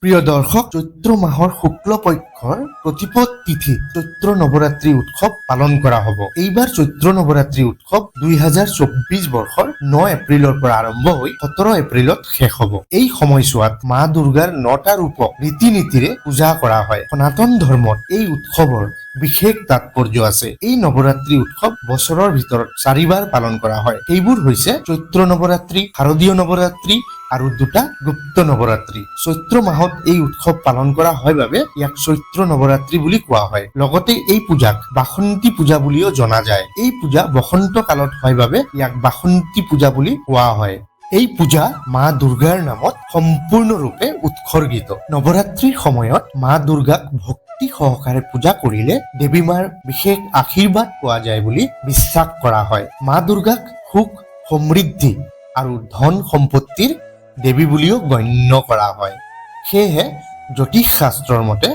প্ৰিয় দৰ্শক, চৈত্ৰ মাহৰ শুক্ল পক্ষৰ প্ৰতিপদ তিথিত চৈত্ৰ নৱৰাত্ৰি উৎসৱ পালন কৰা হ'ব। এইবাৰ চৈত্ৰ নৱৰাত্ৰি উৎসৱ 2024 বৰ্ষৰ 9 এপ্ৰিলৰ পৰা আৰম্ভ হৈ 17 এপ্ৰিলত শেষ হ'ব। এই সময়ছোৱাত মা দুৰ্গাৰ 9টা ৰূপক ৰীতি নীতিৰে পূজা কৰা হয়। সনাতন ধৰ্মত এই উৎসৱৰ বিশেষ তাৎপৰ্য আছে। এই নৱৰাত্ৰি উৎসৱ বছৰৰ ভিতৰত 4বাৰ পালন কৰা হয়। এইবোৰ হৈছে চৈত্ৰ নৱৰাত্ৰি, শাৰদীয় নৱৰাত্ৰি আৰু দুটা গুপ্ত নৱৰাত্ৰি। চৈত্ৰ মাহত এই উৎসৱ পালন কৰা হয় বাবে ইয়াক চৈত্ৰ নৱৰাত্ৰি বুলি কোৱা হয়। লগতে এই পূজাক বাসন্তী পূজা বুলিও জনা যায়। এই পূজা বসন্ত কালত হয় বাবে ইয়াক বাসন্তী পূজা বুলি কোৱা হয়। এই পূজা মা দুৰ্গাৰ নামত সম্পূৰ্ণৰূপে উৎসৰ্গিত। নৱৰাত্ৰিৰ সময়ত মা দুৰ্গাক ভক্তি সহকাৰে পূজা কৰিলে দেৱী মাৰ বিশেষ আশীৰ্বাদ পোৱা যায় বুলি বিশ্বাস কৰা হয়। মা দুৰ্গাক সুখ, সমৃদ্ধি আৰু ধন সম্পত্তিৰ দেৱী বুলিও গণ্য কৰা হয়। সেয়েহে জ্যোতিষ শাস্ত্ৰৰ মতে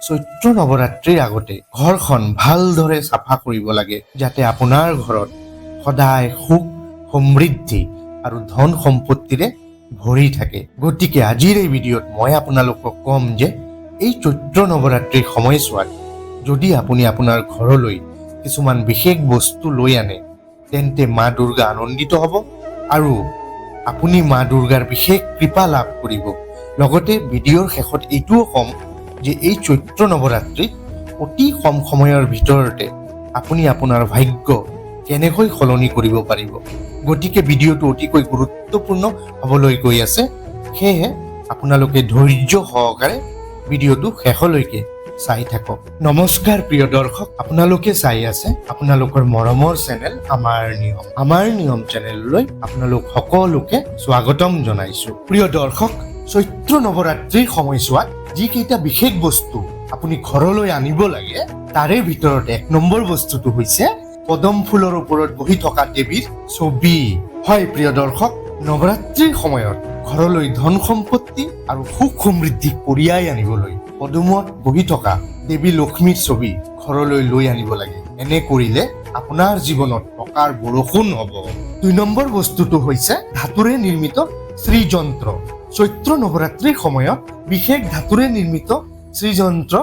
চৈত্ৰ নৱৰাত্ৰিৰ আগতে ঘৰখন ভালদৰে চাফা কৰিব লাগে, যাতে আপোনাৰ ঘৰত সদায় সুখ, সমৃদ্ধি আৰু ধন সম্পত্তিৰে ভৰি থাকে। গতিকে আজিৰ এই ভিডিঅ'ত মই আপোনালোকক ক'ম যে এই চৈত্ৰ নৱৰাত্ৰিৰ সময়ছোৱাত যদি আপুনি আপোনাৰ ঘৰলৈ কিছুমান বিশেষ বস্তু লৈ আনে, তেন্তে মা দুৰ্গা আনন্দিত হ'ব আৰু আপুনি মা দুৰ্গাৰ বিশেষ কৃপা লাভ কৰিব। লগতে ভিডিঅ'ৰ শেষত এইটোও ক'ম যে এই চৈত্ৰ নৱৰাত্ৰিত অতি কম সময়ৰ ভিতৰতে আপুনি আপোনাৰ ভাগ্য কেনেকৈ সলনি কৰিব পাৰিব। গতিকে ভিডিঅ'টো অতিকৈ গুৰুত্বপূৰ্ণ হ'বলৈ গৈ আছে। সেয়েহে আপোনালোকে ধৈৰ্য সহকাৰে ভিডিঅ'টো শেষলৈকে চাই থাকক। নমস্কাৰ প্ৰিয় দৰ্শক, আপোনালোকে চাই আছে আপোনালোকৰ মৰমৰ চেনেল আমাৰ নিয়ম চেনেললৈ আপোনালোক সকলোকে স্বাগতম জনাইছো। প্ৰিয় দৰ্শক, চৈত্ৰ নৱৰাত্ৰিৰ সময়ছোৱাত যিকেইটা বিশেষ বস্তু আপুনি ঘৰলৈ আনিব লাগে, তাৰে ভিতৰত 1 নম্বৰ বস্তুটো হৈছে পদম ফুলৰ ওপৰত বহি থকা দেৱীৰ ছবি। হয় প্ৰিয় দৰ্শক, নৱৰাত্ৰিৰ সময়ত ঘৰলৈ ধন সম্পত্তি আৰু সুখ সমৃদ্ধি কঢ়িয়াই আনিবলৈ পদুমত বহি থকা দেৱী লক্ষ্মীৰ ছবি ঘৰলৈ লৈ আনিব লাগে। এনে কৰিলে আপোনাৰ জীৱনত টকাৰ বৰষুণ হ'ব। 2 নম্বৰ বস্তুটো হৈছে ধাতুৰে নিৰ্মিত শ্ৰীযন্ত্ৰ। চৈত্ৰ নৱৰাত্ৰিৰ সময়ত বিশেষ ধাতুৰে নিৰ্মিত শ্ৰীযন্ত্ৰ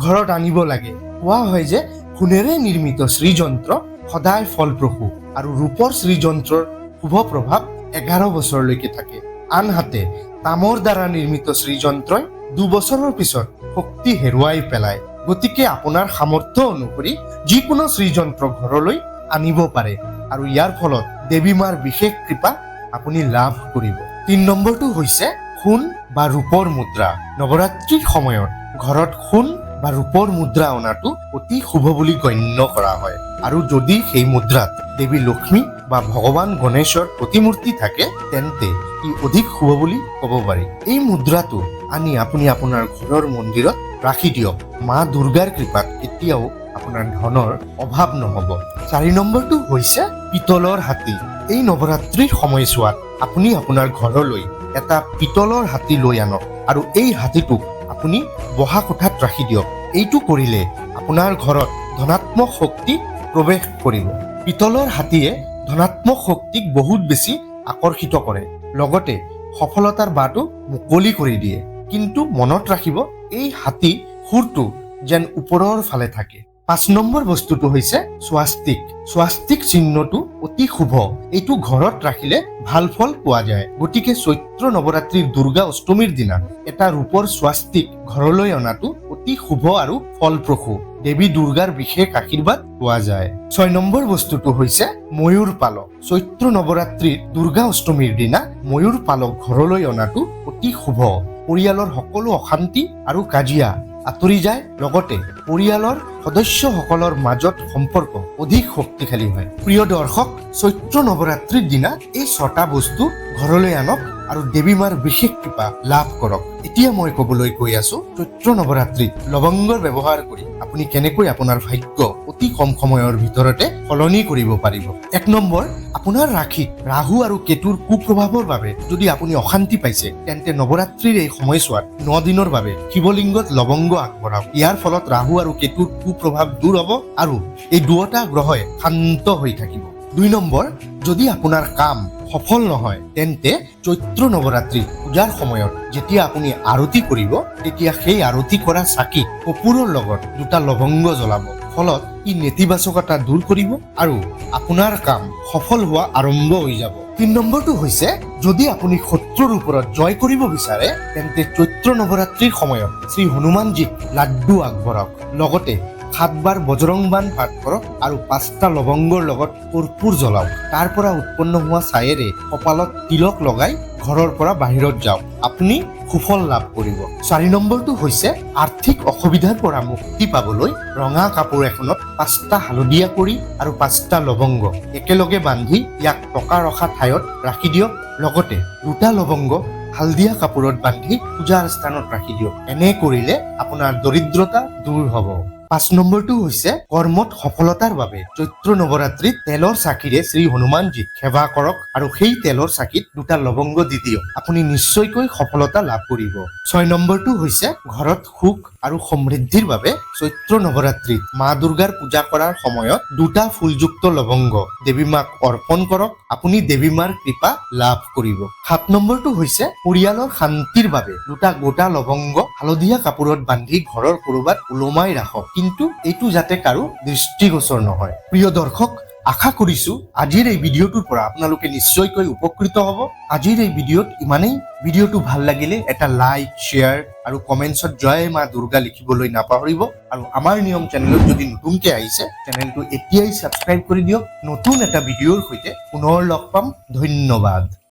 ঘৰত আনিব লাগে। কোৱা হয় যে সোণেৰে নিৰ্মিত শ্ৰীযন্ত্ৰ সদায় ফলপ্ৰসূ আৰু ৰূপৰ শ্ৰীযন্ত্ৰৰ শুভ প্ৰভাৱ 11 বছৰলৈকে থাকে। আনহাতে তামৰ দ্বাৰা নিৰ্মিত শ্ৰীযন্ত্ৰই 2 বছৰৰ পিছত শক্তি হেৰুৱাই পেলায়। গতিকে আপোনাৰ সামৰ্থ্য অনুসৰি যিকোনো শ্ৰীযন্ত্ৰ ঘৰলৈ আনিব পাৰে আৰু ইয়াৰ ফলত দেৱী মাৰ বিশেষ কৃপা আপুনি লাভ কৰিব। 3 নম্বৰটো হৈছে সোণ বা ৰূপৰ মুদ্ৰা। নৱৰাত্ৰিৰ সময়ত ঘৰত সোণ বা ৰূপৰ মুদ্ৰা অনাটো অতি শুভ বুলি গণ্য কৰা হয়। আৰু যদি সেই মুদ্ৰাত দেৱী লক্ষ্মী বা ভগৱান গণেশৰ প্ৰতিমূৰ্তি থাকে, তেন্তে ই অধিক শুভ বুলি ক'ব পাৰি। এই মুদ্ৰাটো আনি আপুনি আপোনাৰ ঘৰৰ মন্দিৰত ৰাখি দিয়ক। মা দুৰ্গাৰ কৃপাত কেতিয়াও আপোনাৰ ধনৰ অভাৱ নহ'ব। 4 নম্বৰটো হৈছে পিতলৰ হাতী। এই নৱৰাত্ৰিৰ সময়ছোৱাত আপুনি আপোনাৰ ঘৰলৈ এটা পিতলৰ হাতী লৈ আনক আৰু এই হাতীটোক আপুনি বহা কোঠাত ৰাখি দিয়ক। এইটো কৰিলে আপোনাৰ ঘৰত ধনাত্মক শক্তি প্ৰৱেশ কৰিব। পিতলৰ হাতীয়ে ধনাত্মক শক্তিক বহুত বেছি আকৰ্ষিত কৰে, লগতে সফলতাৰ বাটো মুকলি কৰি দিয়ে। কিন্তু মনত ৰাখিব, এই হাতী শুৰটো যেন ওপৰৰ ফালে থাকে। 5 নম্বৰ বস্তুটো হৈছে স্বাস্তিক। স্বাস্তিক চিহ্নটো অতি শুভ। এইটো ঘৰত ৰাখিলে ভাল ফল পোৱা যায়। গতিকে চৈত্ৰ নৱৰাত্ৰিৰ দুৰ্গা অষ্টমীৰ দিনা এটা ৰূপৰ স্বাস্তিক ঘৰলৈ অনাটো অতি শুভ আৰু ফলপ্ৰসূ। দেৱী দুৰ্গাৰ বিশেষ আশীৰ্বাদ পোৱা যায়। 6 নম্বৰ বস্তুটো হৈছে ময়ূৰ পালক। চৈত্ৰ নৱৰাত্ৰিৰ দুৰ্গা অষ্টমীৰ দিনা ময়ূৰ পালক ঘৰলৈ অনাটো অতি শুভ। পৰিয়ালৰ সকলো অশান্তি আৰু কাজিয়া আঁতৰি যায়, লগতে পৰিয়ালৰ সদস্যসকলৰ মাজত সম্পৰ্ক অধিক শক্তিশালী হয়। প্ৰিয় দৰ্শক, চৈত্ৰ নৱৰাত্ৰিৰ দিনা এই 6টা বস্তু ঘৰলৈ আনক আৰু দেৱী মাৰ বিশেষ কৃপা লাভ কৰক। এতিয়া মই ক'বলৈ গৈ আছো চৈত্ৰ নৱৰাত্ৰিত লৱংগৰ ব্যৱহাৰ কৰি আপুনি কেনেকৈ আপোনাৰ ভাগ্য অতি কম সময়ৰ ভিতৰতে সলনি কৰিব পাৰিব। 1 নম্বৰ, আপোনাৰ ৰাশিত ৰাহু আৰু কেতুৰ কুপ্ৰভাৱৰ বাবে যদি আপুনি অশান্তি পাইছে, তেন্তে নৱৰাত্ৰিৰ এই সময়ছোৱাত 9 দিনৰ বাবে শিৱলিংগত লৱংগ আগবঢ়াওক। ইয়াৰ ফলত ৰাহু আৰু কেতুৰ কুপ্ৰভাৱ দূৰ হ'ব আৰু এই দুয়োটা গ্ৰহই শান্ত হৈ থাকিব। 2 নম্বৰ, যদি আপোনাৰ কাম সফল নহয় তেন্তে চৈত্ৰ নৱৰাত্ৰি পূজাৰ সময়ত যেতিয়া আপুনি আৰতি কৰিব তেতিয়া সেই আৰতি কৰা চাকি কৰ্পূৰৰ লগত 2টা লৱংগ জ্বলাব। ফলত ই নেতিবাচকতা দূৰ কৰিব আৰু আপোনাৰ কাম সফল হোৱা আৰম্ভ হৈ যাব। 3 নম্বৰটো হৈছে, যদি আপুনি শত্ৰুৰ ওপৰত জয় কৰিব বিচাৰে তেন্তে চৈত্ৰ নৱৰাত্ৰিৰ সময়ত শ্ৰী হনুমানজীক লাড্ডু আগবঢ়াওক। লগতে 7 বাৰ বজৰং বাণ পাঠ কৰক আৰু 5টা লৱংগৰ লগত কৰ্পূৰ জ্বলাওক। তাৰ পৰা উৎপন্ন হোৱা ছায়েৰে কপালত তিলক লগাই ঘৰৰ পৰা বাহিৰত যাওক। আপুনি সুফল লাভ কৰিব। 4 নম্বৰটো হৈছে, আৰ্থিক অসুবিধাৰ পৰা মুক্তি পাবলৈ ৰঙা কাপোৰ এখনত 5টা হালধীয়া কৰি আৰু 5টা লৱংগ একেলগে বান্ধি ইয়াক টকা ৰখা ঠাইত ৰাখি দিয়ক। লগতে 2টা লৱংগ হালধীয়া কাপোৰত বান্ধি পূজাৰ স্থানত ৰাখি দিয়ক। এনে কৰিলে আপোনাৰ দৰিদ্ৰতা দূৰ হ'ব। 5 নম্বৰটো হৈছে, কৰ্মত সফলতাৰ বাবে চৈত্ৰ নৱৰাত্ৰিত তেলৰ চাকিৰে শ্ৰী হনুমানজীক সেৱা কৰক আৰু সেই তেলৰ চাকিত 2টা লৱংগ দি দিয়ক। আপুনি নিশ্চয়কৈ সফলতা লাভ কৰিব। 6 নম্বৰটো হৈছে, ঘৰত সুখ আৰু সমৃদ্ধিৰ বাবে চৈত্ৰ নৱৰাত্ৰিত মা দুৰ্গাৰ পূজা কৰাৰ সময়ত 2টা ফুলযুক্ত লৱংগ দেৱী মাক অৰ্পণ কৰক। আপুনি দেৱী মাৰ কৃপা লাভ কৰিব। 7 নম্বৰটো হৈছে, পৰিয়ালৰ শান্তিৰ বাবে 2টা গোটা লৱংগ হালধীয়া কাপোৰত বান্ধি ঘৰৰ ক'ৰবাত ওলোমাই ৰাখক, কিন্তু এইটো যাতে কাৰো দৃষ্টিগোচৰ নহয়। প্ৰিয় দৰ্শক, আশা কৰিছো আজিৰ এই ভিডিঅ'টোৰ পৰা আপোনালোকে নিশ্চয়কৈ উপকৃত হ'ব। আজিৰ এই ভিডিঅ'ত ইমানেই। ভিডিঅ'টো ভাল লাগিলে এটা লাইক, শ্বেয়াৰ আৰু কমেণ্টছত জয় মা দুৰ্গা লিখিবলৈ নাপাহৰিব। আৰু আমাৰ নিয়ম চেনেলত যদি নতুনকৈ আহিছে চেনেলটো এতিয়াই ছাবস্ক্ৰাইব কৰি দিয়ক। নতুন এটা ভিডিঅ'ৰ সৈতে পুনৰ লগ পাম। ধন্যবাদ।